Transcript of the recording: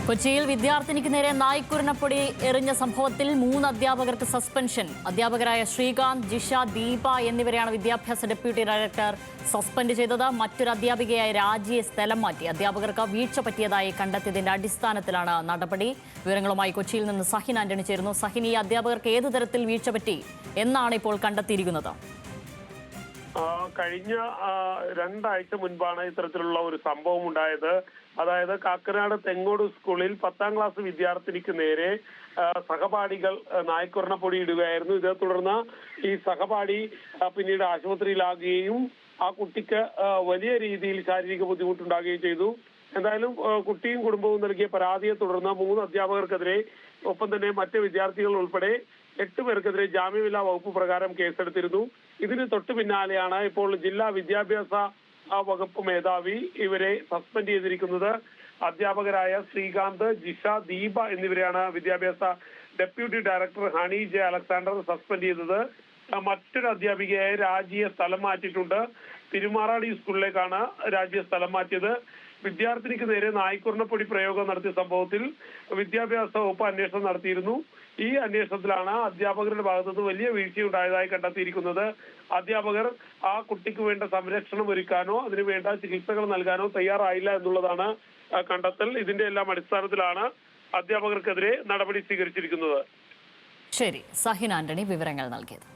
കൊച്ചിയിൽ വിദ്യാർത്ഥിനിക്ക് നേരെ നായ്ക്കുരുണപ്പൊടി എറിഞ്ഞ സംഭവത്തിൽ 3 അധ്യാപകർക്ക് സസ്പെൻഷൻ. അധ്യാപകരായ ശ്രീകാന്ത്, ജിഷ, ദീപ എന്നിവരെയാണ് വിദ്യാഭ്യാസ ഡെപ്യൂട്ടി ഡയറക്ടർ സസ്പെൻഡ് ചെയ്തത്. മറ്റൊരു അധ്യാപികയായ രാജിയെ സ്ഥലം മാറ്റി. അധ്യാപകർക്ക് വീഴ്ച പറ്റിയതായി കണ്ടെത്തിയതിന്റെ അടിസ്ഥാനത്തിലാണ് നടപടി. വിവരങ്ങളുമായി കൊച്ചിയിൽ നിന്ന് സഹിൻ ആന്റണി ചേരുന്നു. സഹിൻ, ഈ അധ്യാപകർക്ക് ഏത് തരത്തിൽ വീഴ്ച പറ്റി എന്നാണ് ഇപ്പോൾ കണ്ടെത്തിയിരിക്കുന്നത്? കഴിഞ്ഞ 2 ആഴ്ച മുൻപാണ് ഇത്തരത്തിലുള്ള ഒരു സംഭവം ഉണ്ടായത്. അതായത് കാക്കനാട് തെങ്ങോട് സ്കൂളിൽ 10ാം ക്ലാസ് വിദ്യാർത്ഥിനിക്ക് നേരെ സഹപാഠികൾ നായ്ക്കുരണപ്പൊടി ഇടുകയായിരുന്നു. ഇതേ തുടർന്ന് ഈ സഹപാഠി പിന്നീട് ആശുപത്രിയിലാകുകയും ആ കുട്ടിക്ക് വലിയ രീതിയിൽ ശാരീരിക ബുദ്ധിമുട്ടുണ്ടാകുകയും ചെയ്തു. എന്തായാലും കുട്ടിയും കുടുംബവും നൽകിയ പരാതിയെ തുടർന്ന് 3 അധ്യാപകർക്കെതിരെ ഒപ്പം തന്നെ മറ്റ് വിദ്യാർത്ഥികൾ ഉൾപ്പെടെ 8 പേർക്കെതിരെ ജാമ്യമില്ലാ വകുപ്പ് പ്രകാരം കേസെടുത്തിരുന്നു. ഇതിന് തൊട്ടു പിന്നാലെയാണ് ഇപ്പോൾ ജില്ലാ വിദ്യാഭ്യാസ വകുപ്പ് മേധാവി ഇവരെ സസ്പെൻഡ് ചെയ്തിരിക്കുന്നത്. അധ്യാപകരായ ശ്രീകാന്ത്, ജിഷ, ദീപ എന്നിവരെയാണ് വിദ്യാഭ്യാസ deputy director honey J Alexander suspend ചെയ്തത്. മറ്റൊരു അധ്യാപികയായ രാജിയെ സ്ഥലം മാറ്റിയിട്ടുണ്ട്. തിരുമാറാടി സ്കൂളിലേക്കാണ് രാജിയെ സ്ഥലം മാറ്റിയത്. വിദ്യാർത്ഥിനിക്ക് നേരെ നായ്ക്കുരണപ്പൊടി പ്രയോഗം നടത്തിയ സംഭവത്തിൽ വിദ്യാഭ്യാസ വകുപ്പ് അന്വേഷണം നടത്തിയിരുന്നു. ഈ അന്വേഷണത്തിലാണ് അധ്യാപകരുടെ ഭാഗത്തുനിന്ന് വലിയ വീഴ്ചയുണ്ടായതായി കണ്ടെത്തിയിരിക്കുന്നത്. അധ്യാപകർ ആ കുട്ടിക്ക് വേണ്ട സംരക്ഷണം ഒരുക്കാനോ അതിനുവേണ്ട ചികിത്സകൾ നൽകാനോ തയ്യാറായില്ല എന്നുള്ളതാണ് കണ്ടെത്തൽ. ഇതിന്റെ എല്ലാം അടിസ്ഥാനത്തിലാണ് അധ്യാപകർക്കെതിരെ നടപടി സ്വീകരിച്ചിരിക്കുന്നത്. ശരി, സഹിൻ ആന്റണി വിവരങ്ങൾ നൽകിയത്.